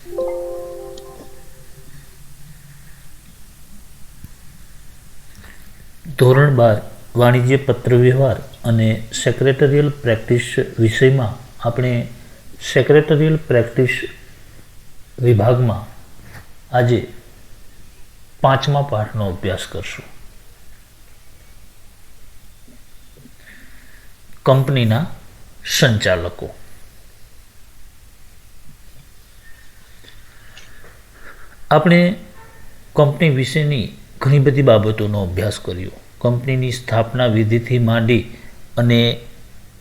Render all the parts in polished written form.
ધોરણ 12 વાણિજ્ય પત્ર વ્યવહાર અને સેક્રેટરિયલ પ્રેક્ટિસ વિષયમાં આપણે સેક્રેટરિયલ પ્રેક્ટિસ વિભાગમાં આજે 5મા પાઠનો અભ્યાસ કરશું. કંપનીના સંચાલકો. આપણે કંપની વિશેની ઘણી બધી બાબતોનો અભ્યાસ કર્યો. કંપનીની સ્થાપના વિધિથી માંડી અને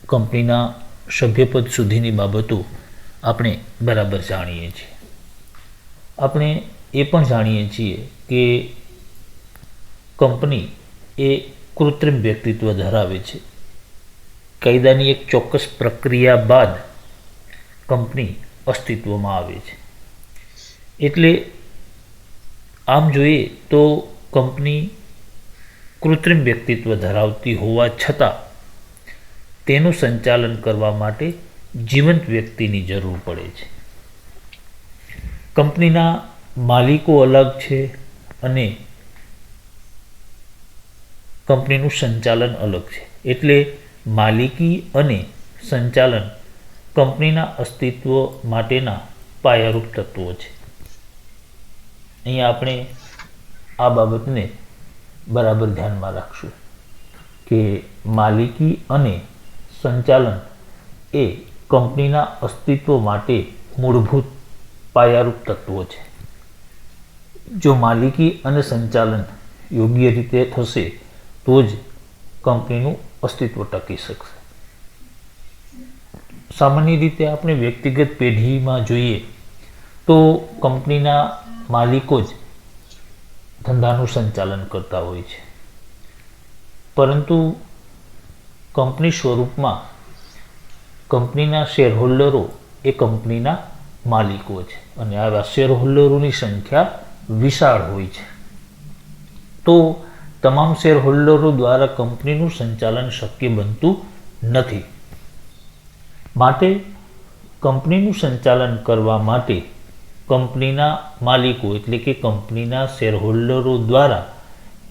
કંપનીના સભ્યપદ સુધીની બાબતો આપણે બરાબર જાણીએ છીએ. આપણે એ પણ જાણીએ છીએ કે કંપની એ કૃત્રિમ વ્યક્તિત્વ ધરાવે છે. કાયદાની એક ચોક્કસ પ્રક્રિયા બાદ કંપની અસ્તિત્વમાં આવે છે. એટલે આમ જોઈએ તો કંપની કૃત્રિમ વ્યક્તિત્વ ધરાવતી હોવા છતાં તેનું સંચાલન કરવા માટે જીવંત વ્યક્તિની જરૂર પડે છે. કંપનીના માલિકો અલગ છે અને કંપનીનું સંચાલન અલગ છે. એટલે માલિકી અને સંચાલન કંપનીના અસ્તિત્વ માટેના પાયારૂપ તત્વો છે. અહીંયા આપણે આ બાબતને બરાબર ધ્યાનમાં રાખશું કે માલિકી અને સંચાલન એ કંપનીના અસ્તિત્વ માટે મૂળભૂત પાયારૂપ તત્વો છે. જો માલિકી અને સંચાલન યોગ્ય રીતે થશે તો જ કંપનીનું અસ્તિત્વ ટકી શકશે. સામાન્ય રીતે આપણે વ્યક્તિગત પેઢીમાં જોઈએ તો કંપનીના માલિકો જ ધંધાનું સંચાલન કરતા હોય છે. પરંતુ કંપની સ્વરૂપમાં કંપનીના શેરહોલ્ડરો એ કંપનીના માલિકો છે અને આવા શેરહોલ્ડરોની સંખ્યા વિશાળ હોય છે. તો તમામ શેરહોલ્ડરો દ્વારા કંપનીનું સંચાલન શક્ય બનતું નથી. માટે કંપનીનું સંચાલન કરવા માટે કંપનીના માલિકો એટલે કે કંપનીના શેરહોલ્ડરો દ્વારા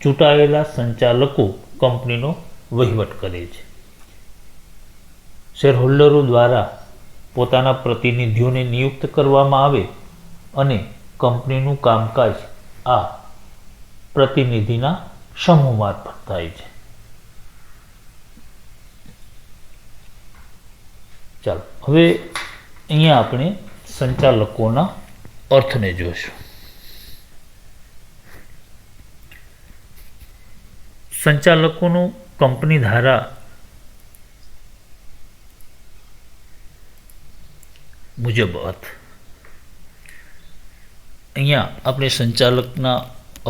ચૂંટાયેલા સંચાલકો કંપનીનો વહીવટ કરે છે. શેરહોલ્ડરો દ્વારા પોતાના પ્રતિનિધિઓને નિયુક્ત કરવામાં આવે અને કંપનીનું કામકાજ આ પ્રતિનિધિના સમૂહ મારફત થાય છે. ચાલો હવે અહીંયા આપણે સંચાલકોના અર્થને જોઈશું. સંચાલકોનો કંપની ધારા મુજબ અર્થ. અહીંયા આપણે સંચાલકના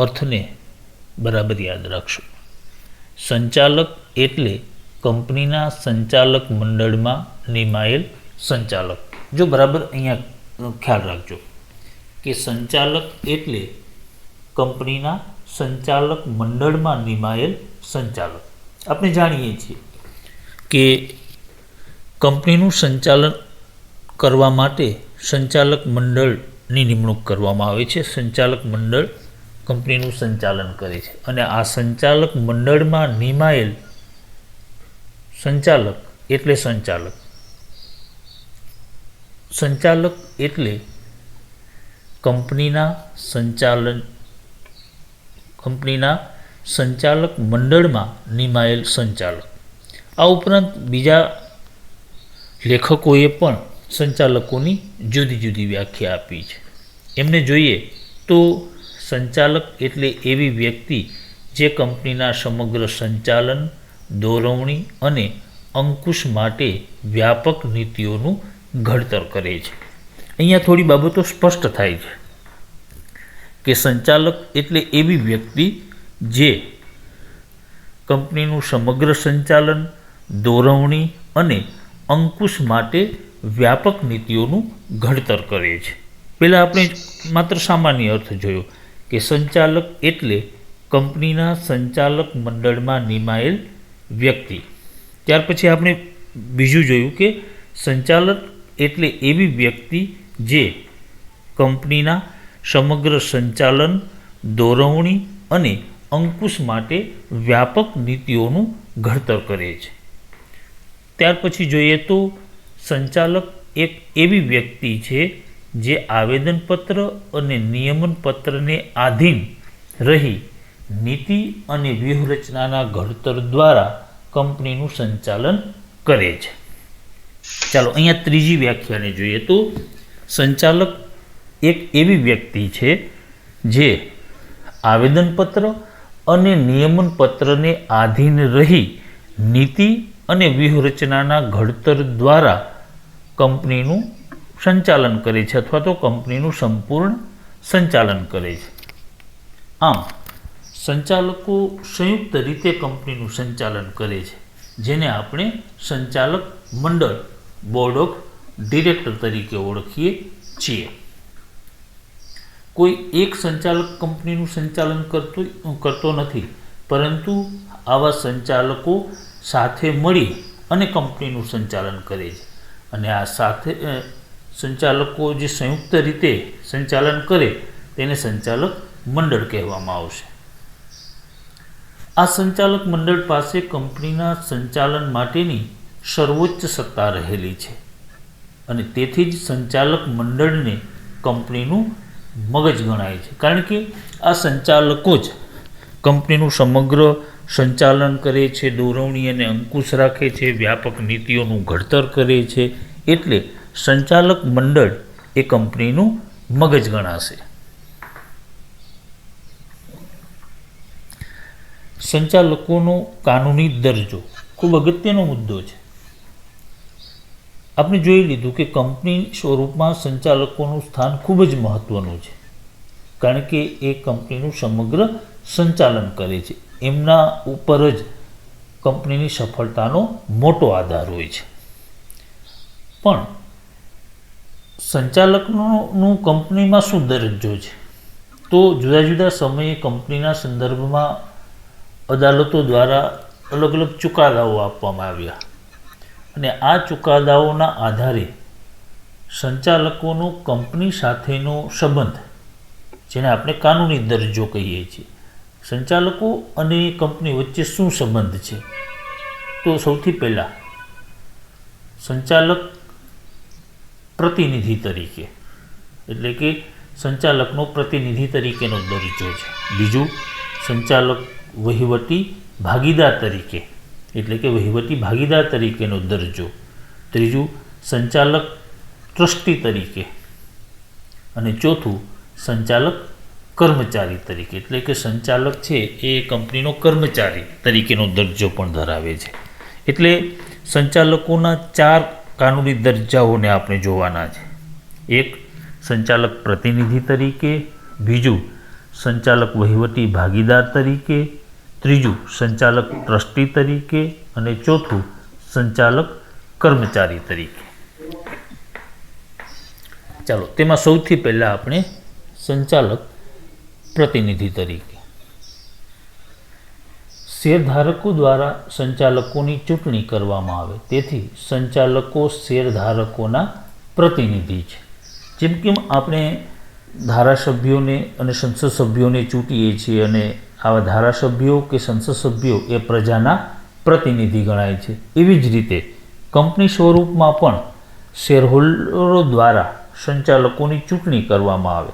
અર્થને બરાબર યાદ રાખશું. સંચાલક એટલે કંપનીના સંચાલક મંડળમાં નિમાયેલ સંચાલક. જો બરાબર અહીંયા ખ્યાલ રાખજો કે સંચાલક એટલે કંપનીના સંચાલક મંડળમાં નિમાયેલ સંચાલક. આપણે જાણીએ છીએ કે કંપનીનું સંચાલન કરવા માટે સંચાલક મંડળની નિમણૂક કરવામાં આવે છે. સંચાલક મંડળ કંપનીનું સંચાલન કરે છે અને આ સંચાલક મંડળમાં નિમાયેલ સંચાલક એટલે સંચાલક. સંચાલક એટલે કંપનીના સંચાલક મંડળમાં નિમાયેલ સંચાલક. આ ઉપરાંત બીજા લેખકોએ પણ સંચાલકોની જુદી જુદી વ્યાખ્યા આપી છે. એમને જોઈએ તો સંચાલક એટલે એવી વ્યક્તિ જે કંપનીના સમગ્ર સંચાલન, દોરવણી અને અંકુશ માટે વ્યાપક નીતિઓનું ઘડતર કરે છે. અહીંયા થોડી બાબતો સ્પષ્ટ થાય છે કે સંચાલક એટલે એવી વ્યક્તિ જે કંપનીનું સમગ્ર સંચાલન, દોરવણી અને અંકુશ માટે વ્યાપક નીતિઓનું ઘડતર કરે છે. પહેલાં આપણે માત્ર સામાન્ય અર્થ જોયો કે સંચાલક એટલે કંપનીના સંચાલક મંડળમાં નિમાયેલ વ્યક્તિ. ત્યાર પછી આપણે બીજું જોયું કે સંચાલક એટલે એવી વ્યક્તિ જે કંપનીના સમગ્ર સંચાલન, દોરવણી અને અંકુશ માટે વ્યાપક નીતિઓનું ઘડતર કરે છે. ત્યાર પછી જોઈએ તો સંચાલક એક એવી વ્યક્તિ છે જે આવેદનપત્ર અને નિયમનપત્રને આધીન રહી નીતિ અને વ્યૂહરચનાના ઘડતર દ્વારા કંપનીનું સંચાલન કરે છે. ચાલો અહીંયા ત્રીજી વ્યાખ્યાને જોઈએ તો સંચાલક એક એવી વ્યક્તિ છે જે આવેદનપત્ર અને નિયમનપત્રને આધીન રહી નીતિ અને વ્યૂહરચનાના ઘડતર દ્વારા કંપનીનું સંચાલન કરે છે અથવા તો કંપનીનું સંપૂર્ણ સંચાલન કરે છે. આમ સંચાલકો સંયુક્ત રીતે કંપનીનું સંચાલન કરે છે, જેને આપણે સંચાલક મંડળ બોર્ડ ઓફ ડિરેક્ટર તરીકે ઓળખીએ છીએ. કોઈ એક સંચાલક કંપનીનું સંચાલન કરતો નથી, પરંતુ આવા સંચાલકો સાથે મળી અને કંપનીનું સંચાલન કરે છે. અને આ સાથે સંચાલકો જે સંયુક્ત રીતે સંચાલન કરે તેને સંચાલક મંડળ કહેવામાં આવશે. આ સંચાલક મંડળ પાસે કંપનીના સંચાલન માટેની સર્વોચ્ચ સત્તા રહેલી છે અને તેથી જ સંચાલક મંડળને કંપનીનું મગજ ગણાય છે, કારણ કે આ સંચાલકો જ કંપનીનું સમગ્ર સંચાલન કરે છે, દોરવણી અને અંકુશ રાખે છે, વ્યાપક નીતિઓનું ઘડતર કરે છે. એટલે સંચાલક મંડળ એ કંપનીનું મગજ ગણાશે. સંચાલકોનો કાનૂની દરજ્જો ખૂબ અગત્યનો મુદ્દો છે. આપણે જોઈ લીધું કે કંપની સ્વરૂપમાં સંચાલકોનું સ્થાન ખૂબ જ મહત્વનું છે, કારણ કે એ કંપનીનું સમગ્ર સંચાલન કરે છે. એમના ઉપર જ કંપનીની સફળતાનો મોટો આધાર હોય છે. પણ સંચાલકનું કંપનીમાં શું દરજ્જો છે? તો જુદા જુદા સમયે કંપનીના સંદર્ભમાં અદાલતો દ્વારા અલગ અલગ ચુકાદાઓ આપવામાં આવ્યા અને આ ચુકાદાઓના આધારે સંચાલકોનો કંપની સાથેનો સંબંધ, જેને આપણે કાનૂની દરજ્જો કહીએ છીએ, સંચાલકો અને કંપની વચ્ચે શું સંબંધ છે? તો સૌથી પહેલાં સંચાલક પ્રતિનિધિ તરીકે, એટલે કે સંચાલકનો પ્રતિનિધિ તરીકેનો દરજ્જો છે. બીજું, સંચાલક વહીવટી ભાગીદાર તરીકે, એટલે કે વહીવટી ભાગીદાર તરીકેનો દરજ્જો. ત્રીજું, સંચાલક ટ્રસ્ટી તરીકે. અને ચોથું, સંચાલક કર્મચારી તરીકે, એટલે કે સંચાલક છે એ કંપનીનો કર્મચારી તરીકેનો દરજ્જો પણ ધરાવે છે. એટલે સંચાલકોના 4 કાનૂની દરજ્જાઓને આપણે જોવાના છે. એક, સંચાલક પ્રતિનિધિ તરીકે. બીજું, સંચાલક વહીવટી ભાગીદાર તરીકે. ત્રીજું, સંચાલક ટ્રસ્ટી તરીકે. અને ચોથું, સંચાલક કર્મચારી તરીકે. ચાલો, તેમાં સૌથી પહેલાં આપણે સંચાલક પ્રતિનિધિ તરીકે. શેરધારકો દ્વારા સંચાલકોની ચૂંટણી કરવામાં આવે, તેથી સંચાલકો શેરધારકોના પ્રતિનિધિ છે. જેમ કે આપણે ધારાસભ્યોને અને સંસદ સભ્યોને ચૂંટીએ છીએ અને આવા ધારાસભ્યો કે સંસદ સભ્યો એ પ્રજાના પ્રતિનિધિ ગણાય છે. એવી જ રીતે કંપની સ્વરૂપમાં પણ શેરહોલ્ડરો દ્વારા સંચાલકોની ચૂંટણી કરવામાં આવે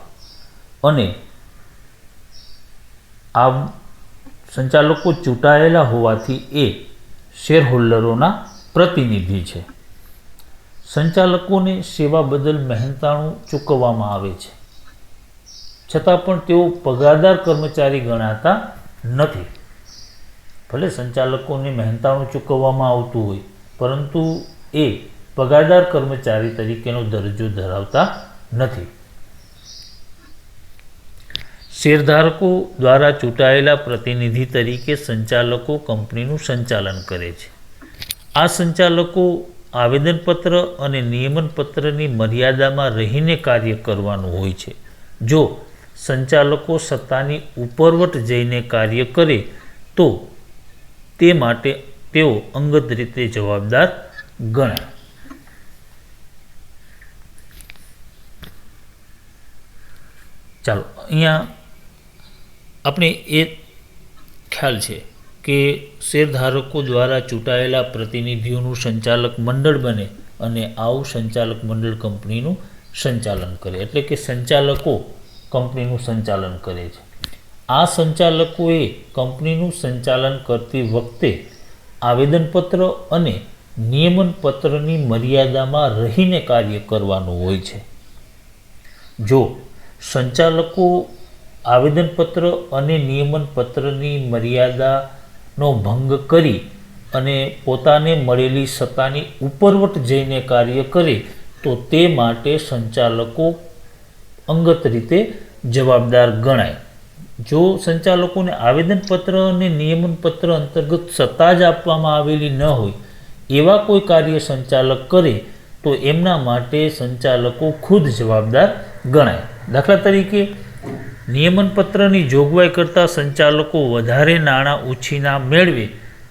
અને આ સંચાલકો ચૂંટાયેલા હોવાથી એ શેરહોલ્ડરોના પ્રતિનિધિ છે. સંચાલકોને સેવા બદલ મહેનતાણું ચૂકવવામાં આવે છે, છતાં પણ તેઓ પગારદાર કર્મચારી ગણાતા નથી. ભલે સંચાલકોને મહેનતાણું ચૂકવવામાં આવતું હોય, પરંતુ એ પગારદાર કર્મચારી તરીકેનો દરજ્જો ધરાવતા નથી. શેરધારકો દ્વારા ચૂંટાયેલા પ્રતિનિધિ તરીકે સંચાલકો કંપનીનું સંચાલન કરે છે. આ સંચાલકો આવેદનપત્ર અને નિયમનપત્રની મર્યાદામાં રહીને કાર્ય કરવાનું હોય છે. જો સંચાલકો સત્તાની ઉપરવટ જઈને કાર્ય કરે તો તે માટે તેઓ અંગત રીતે જવાબદાર ગણાય. ચાલો, અહીંયા આપણે એ ખ્યાલ છે કે શેરધારકો દ્વારા ચૂંટાયેલા પ્રતિનિધિઓનું સંચાલક મંડળ બને અને આવું સંચાલક મંડળ કંપનીનું સંચાલન કરે, એટલે કે સંચાલકો કંપનીનું સંચાલન કરે છે. આ સંચાલકોએ કંપનીનું સંચાલન કરતી વખતે આવેદનપત્ર અને નિયમનપત્રની મર્યાદામાં રહીને કાર્ય કરવાનું હોય છે. જો સંચાલકો આવેદનપત્ર અને નિયમનપત્રની મર્યાદાનો ભંગ કરી અને પોતાને મળેલી સત્તાની ઉપરવટ જઈને કાર્ય કરે તો તે માટે સંચાલકો અંગત રીતે જવાબદાર ગણાય. જો સંચાલકોને આવેદનપત્ર અને નિયમનપત્ર અંતર્ગત સત્તા જ આપવામાં આવેલી ન હોય એવા કોઈ કાર્ય સંચાલક કરે તો એમના માટે સંચાલકો ખુદ જવાબદાર ગણાય. દાખલા તરીકે નિયમનપત્રની જોગવાઈ કરતાં સંચાલકો વધારે નાણાં ઉછીના મેળવે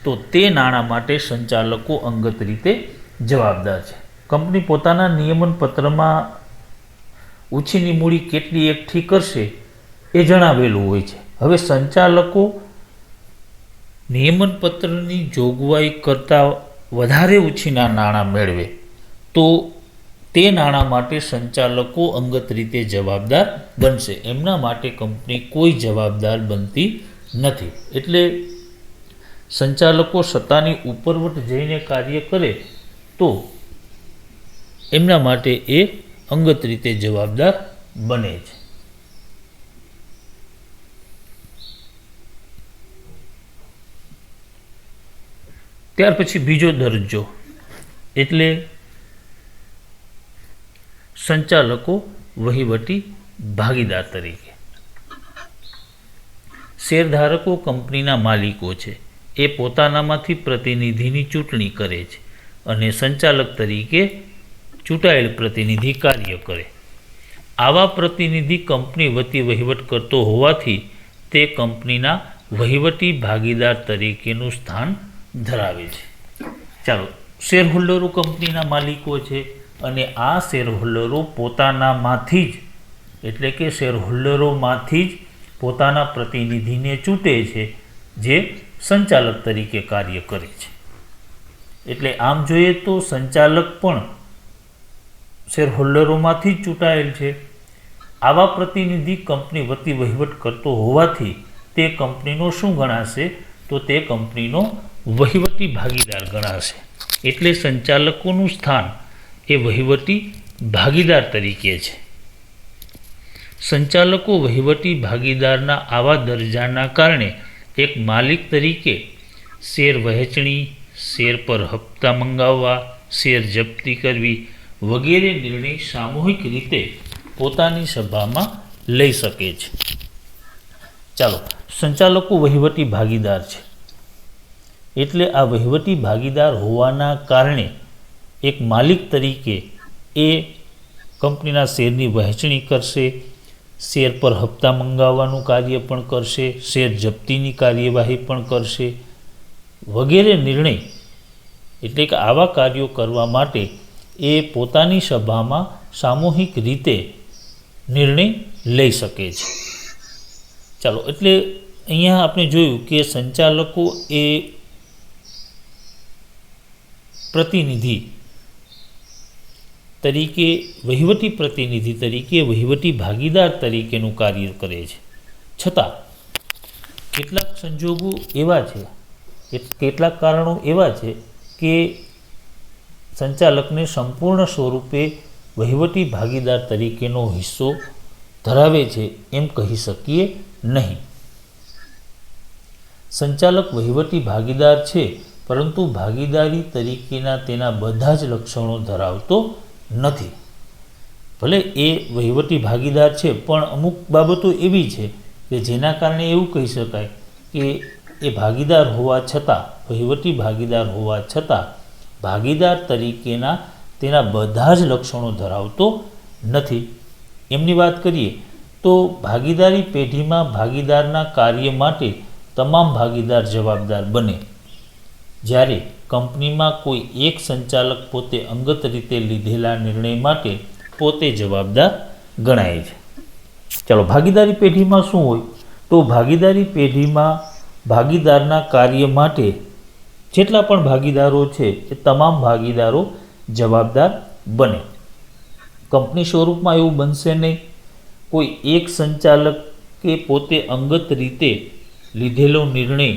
તો તે નાણાં માટે સંચાલકો અંગત રીતે જવાબદાર છે. કંપની પોતાના નિયમનપત્રમાં ઉછીની મૂડી કેટલી એકઠી કરશે એ જણાવેલું હોય છે. હવે સંચાલકો નિયમનપત્રની જોગવાઈ કરતાં વધારે ઉછીના નાણાં મેળવે તો તે નાણાં માટે સંચાલકો અંગત રીતે જવાબદાર બનશે. એમના માટે કંપની કોઈ જવાબદાર બનતી નથી. એટલે સંચાલકો સત્તાની ઉપરવટ જઈને કાર્ય કરે તો એમના માટે એ અંગત રીતે જવાબદાર બને છે. ત્યાર પછી બીજો દરજ્જો એટલે સંચાલકો વહીવટી ભાગીદાર તરીકે. શેરધારકો કંપનીના માલિકો છે. એ પોતાનામાંથી પ્રતિનિધિની ચૂંટણી કરે છે અને સંચાલક તરીકે ચૂંટાયેલ પ્રતિનિધિ કાર્ય કરે. આવા પ્રતિનિધિ કંપની વતી વહીવટ કરતો હોવાથી તે કંપનીના વહીવટી ભાગીદાર તરીકેનું સ્થાન ધરાવે છે. ચાલો, શેરહોલ્ડરો કંપનીના માલિકો છે અને આ શેરહોલ્ડરો પોતાનામાંથી જ એટલે કે શેરહોલ્ડરોમાંથી જ પોતાના પ્રતિનિધિને ચૂંટે છે જે સંચાલક તરીકે કાર્ય કરે છે. એટલે આમ જોઈએ તો સંચાલક પણ શેરહોલ્ડરોમાંથી જ ચૂંટાયેલ છે. આવા પ્રતિનિધિ કંપની વતી વહીવટ કરતો હોવાથી તે કંપનીનો શું ગણાશે તો તે કંપનીનો વહીવટી ભાગીદાર ગણાશે. એટલે સંચાલકોનું સ્થાન એ વહીવટી ભાગીદાર તરીકે છે. સંચાલકો વહીવટી ભાગીદારના આવા દરજ્જાના કારણે એક માલિક તરીકે શેર વહેંચણી, શેર પર હપ્તા મંગાવવા, શેર જપ્તી કરવી વગેરે નિર્ણય સામૂહિક રીતે પોતાની સભામાં લઈ શકે છે. ચાલો, સંચાલકો વહીવટી ભાગીદાર છે એટલે આ વહીવટી ભાગીદાર હોવાના કારણે એક માલિક તરીકે એ કંપનીના શેરની વહેંચણી કરશે, શેર પર હપ્તા મંગાવવાનું કાર્ય પણ કરશે, શેર જપ્તીની કાર્યવાહી પણ કરશે વગેરે નિર્ણય એટલે કે આવા કાર્યો કરવા માટે એ પોતાની સભામાં સામૂહિક રીતે નિર્ણય લઈ શકે છે. ચાલો, એટલે અહીંયા આપણે જોયું કે સંચાલકો એ પ્રતિનિધિ તરીકે વહીવટી પ્રતિનિધિ તરીકે વહીવટી ભાગીદાર તરીકેનું કાર્ય કરે છે. છતાં કેટલાક સંજોગો એવા છે, કેટલાક કારણો એવા છે કે સંચાલકને સંપૂર્ણ સ્વરૂપે વહીવટી ભાગીદાર તરીકેનો હિસ્સો ધરાવે છે એમ કહી શકીએ નહીં. સંચાલક વહીવટી ભાગીદાર છે પરંતુ ભાગીદારી તરીકેના તેના બધા જ લક્ષણો ધરાવતો નથી. ભલે એ વહીવટી ભાગીદાર છે પણ અમુક બાબતો એવી છે કે જેના કારણે એવું કહી શકાય કે એ ભાગીદાર હોવા છતાં, વહીવટી ભાગીદાર હોવા છતાં ભાગીદાર તરીકેના તેના બધા જ લક્ષણો ધરાવતો નથી. એમની વાત કરીએ તો ભાગીદારી પેઢીમાં ભાગીદારના કાર્ય માટે તમામ ભાગીદાર જવાબદાર બને, જ્યારે કંપનીમાં કોઈ એક સંચાલક પોતે અંગત રીતે લીધેલા નિર્ણય માટે પોતે જવાબદાર ગણાય છે. ચાલો, ભાગીદારી પેઢીમાં શું હોય? તો ભાગીદારી પેઢીમાં ભાગીદારના કાર્ય માટે જેટલા પણ ભાગીદારો છે એ તમામ ભાગીદારો જવાબદાર બને. કંપની સ્વરૂપમાં એવું બનશે નહીં. કોઈ એક સંચાલક કે પોતે અંગત રીતે લીધેલો નિર્ણય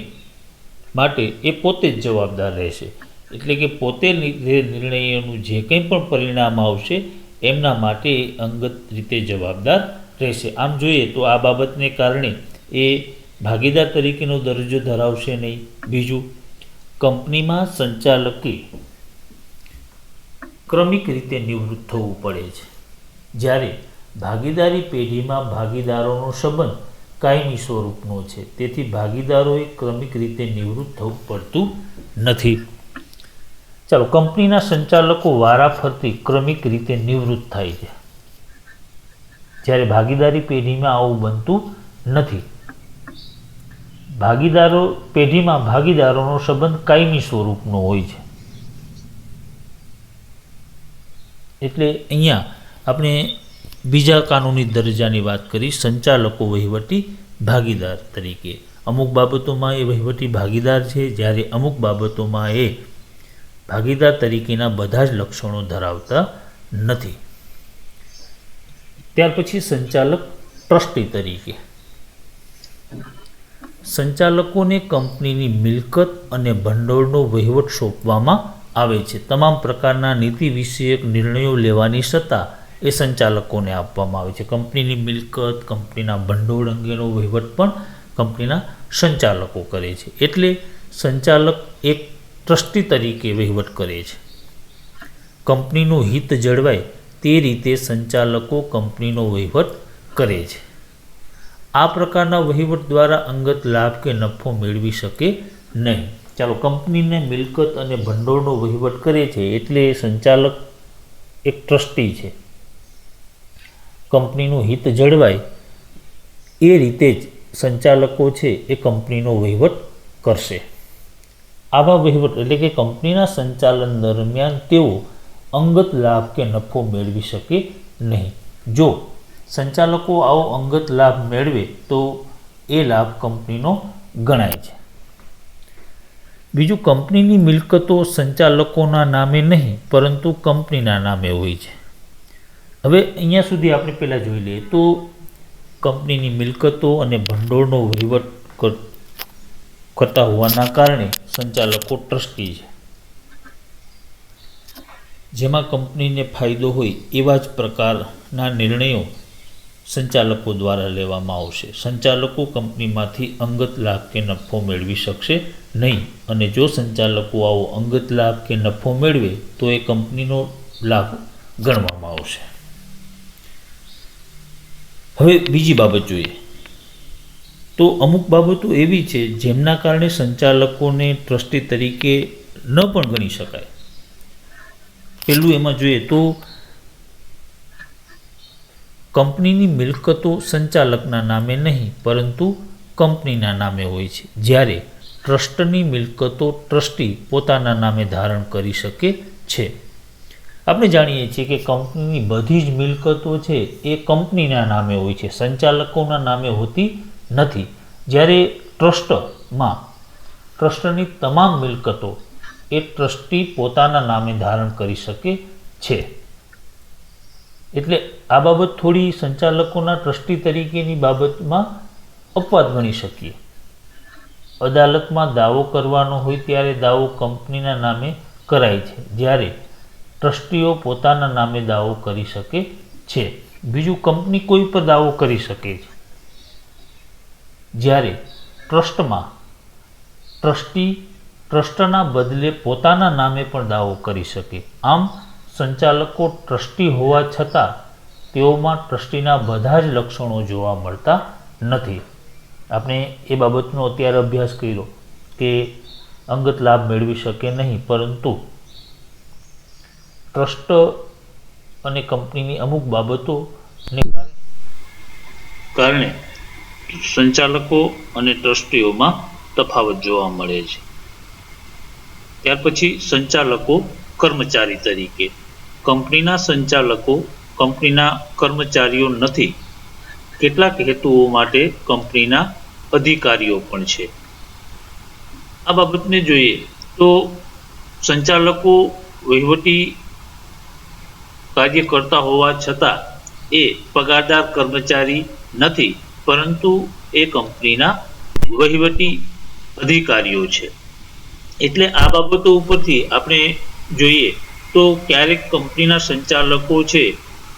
માટે એ પોતે જ જવાબદાર રહેશે. એટલે કે પોતે નિર્ણયનું જે કંઈ પણ પરિણામ આવશે એમના માટે એ અંગત રીતે જવાબદાર રહેશે. આમ જોઈએ તો આ બાબતને કારણે એ ભાગીદાર તરીકેનો દરજ્જો ધરાવશે નહીં. બીજું, કંપનીમાં સંચાલકે ક્રમિક રીતે નિવૃત્ત થવું પડે છે, જ્યારે ભાગીદારી પેઢીમાં ભાગીદારોનો સંબંધ કાયમી સ્વરૂપનો છે. તેથી ભાગીદારોએ ક્રમિક રીતે નિવૃત્ત થવું પડતું નથી. ચાલો, કંપનીના સંચાલકો વારાફરતી ક્રમિક રીતે નિવૃત્ત થાય છે, જ્યારે ભાગીદારી પેઢીમાં આવું બનતું નથી. પેઢીમાં ભાગીદારોનો સંબંધ કાયમી સ્વરૂપનો હોય છે. એટલે અહીંયા આપણે બીજા કાનૂની દરજ્જાની વાત કરી, સંચાલકો વહીવટી ભાગીદાર તરીકે. અમુક બાબતોમાં એ વહીવટી ભાગીદાર છે, જ્યારે અમુક બાબતોમાં એ ભાગીદાર તરીકેના બધા જ લક્ષણો ધરાવતા નથી. ત્યાર પછી સંચાલક ટ્રસ્ટી તરીકે. સંચાલકોને કંપનીની મિલકત અને ભંડોળનો વહીવટ સોંપવામાં આવે છે. તમામ પ્રકારના નીતિ વિષયક નિર્ણયો લેવાની સત્તા એ સંચાલકોને આપવામાં આવે છે. કંપનીની મિલકત, કંપનીના ભંડોળ અંગેનો વહીવટ પણ કંપનીના સંચાલકો કરે છે. એટલે સંચાલક એક ટ્રસ્ટી તરીકે વહીવટ કરે છે. કંપનીનું હિત જળવાય તે રીતે સંચાલકો કંપનીનો વહીવટ કરે છે. આ પ્રકારના વહીવટ દ્વારા અંગત લાભ કે નફો મેળવી શકે નહીં. ચાલો, કંપનીને મિલકત અને ભંડોળનો વહીવટ કરે છે એટલે સંચાલક એક ટ્રસ્ટી છે. કંપનીનું હિત જળવાય એ રીતે જ સંચાલકો છે એ કંપનીનો વહીવટ કરશે. આવા વહીવટ એટલે કે કંપનીના સંચાલન દરમિયાન તેઓ અંગત લાભ કે નફો મેળવી શકે નહીં. જો સંચાલકો આવો અંગત લાભ મેળવે તો એ લાભ કંપનીનો ગણાય છે. બીજું, કંપનીની મિલકતો સંચાલકોના નામે નહીં પરંતુ કંપનીના નામે હોય છે. હવે અહીંયા સુધી આપણે પહેલાં જોઈ લઈએ તો કંપનીની મિલકતો અને ભંડોળનો વહીવટ કરતા હોવાના કારણે સંચાલકો ટ્રસ્ટી છે. જેમાં કંપનીને ફાયદો હોય એવા જ પ્રકારના નિર્ણયો સંચાલકો દ્વારા લેવામાં આવશે. સંચાલકો કંપનીમાંથી અંગત લાભ કે નફો મેળવી શકશે નહીં, અને જો સંચાલકો આવો અંગત લાભ કે નફો મેળવે તો એ કંપનીનો લાભ ગણવામાં આવશે. હવે બીજી બાબત જોઈએ તો અમુક બાબતો એવી છે જેમના કારણે સંચાલકોને ટ્રસ્ટી તરીકે ન પણ ગણી શકાય. પહેલું એમાં જોઈએ તો કંપનીની મિલકતો સંચાલકના નામે નહીં પરંતુ કંપનીના નામે હોય છે, જ્યારે ટ્રસ્ટની મિલકતો ટ્રસ્ટી પોતાના નામે ધારણ કરી શકે છે. આપણે જાણીએ છીએ કે કંપનીની બધી જ મિલકતો છે એ કંપનીના નામે હોય છે, સંચાલકોના નામે હોતી નથી. જ્યારે ટ્રસ્ટની તમામ મિલકતો એ ટ્રસ્ટી પોતાના નામે ધારણ કરી શકે છે. એટલે આ બાબત થોડી સંચાલકોના ટ્રસ્ટી તરીકેની બાબતમાં અપવાદ ગણી શકીએ. અદાલતમાં દાવો કરવાનો હોય ત્યારે દાવો કંપનીના નામે કરાય છે, જ્યારે ટ્રસ્ટીઓ પોતાના નામે દાવો કરી શકે છે. બીજું, કંપની કોઈ પર દાવો કરી શકે છે, જ્યારે ટ્રસ્ટી ટ્રસ્ટના બદલે પોતાના નામે પણ દાવો કરી શકે. આમ સંચાલકો ટ્રસ્ટી હોવા છતાં તેઓમાં ટ્રસ્ટીના બધા જ લક્ષણો જોવા મળતા નથી. આપણે એ બાબતનો અત્યારે અભ્યાસ કર્યો કે અંગત લાભ મેળવી શકે નહીં, પરંતુ ટ્રસ્ટ અને કંપનીની અમુક બાબતોને કારણે સંચાલકો અને ટ્રસ્ટીઓમાં તફાવત જોવા મળે છે. ત્યાર પછી સંચાલકો કર્મચારી તરીકે. કંપનીના સંચાલકો કંપનીના કર્મચારીઓ નથી, કેટલાક હેતુઓ માટે કંપનીના અધિકારીઓ પણ છે. આ બાબતને જોઈએ તો સંચાલકો વહીવટી કાર્ય કરતા હોવા છતાં એ પગારદાર કર્મચારી નથી, પરંતુ એ કંપનીના વહીવટી અધિકારીઓ છે. એટલે આ બાબતો ઉપરથી આપણે જોઈએ તો ક્યારેક કંપનીના સંચાલકો છે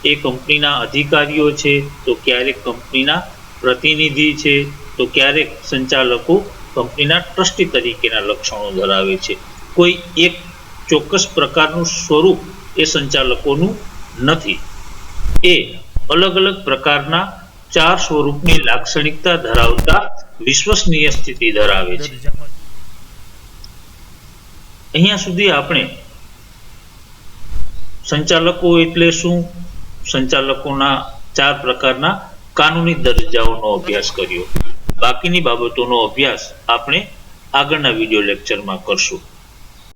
એ કંપનીના અધિકારીઓ છે, તો ક્યારેક કંપનીના પ્રતિનિધિ છે, તો ક્યારેક સંચાલકો કંપનીના ટ્રસ્ટી તરીકેના લક્ષણો ધરાવે છે. કોઈ એક ચોક્કસ પ્રકારનું સ્વરૂપ એ સંચાલકોનું નથી. એ અલગ અલગ પ્રકારના 4 સ્વરૂપની લાક્ષણિકતા ધરાવતા વિશ્વસનીય સ્થિતિ ધરાવે છે. અહીંયા સુધી આપણે સંચાલકો એટલે શું, સંચાલકોના 4 પ્રકારના કાનૂની દરજ્જાઓનો અભ્યાસ કર્યો. બાકીની બાબતોનો અભ્યાસ આપણે આગળના વિડીયો લેક્ચરમાં કરશું.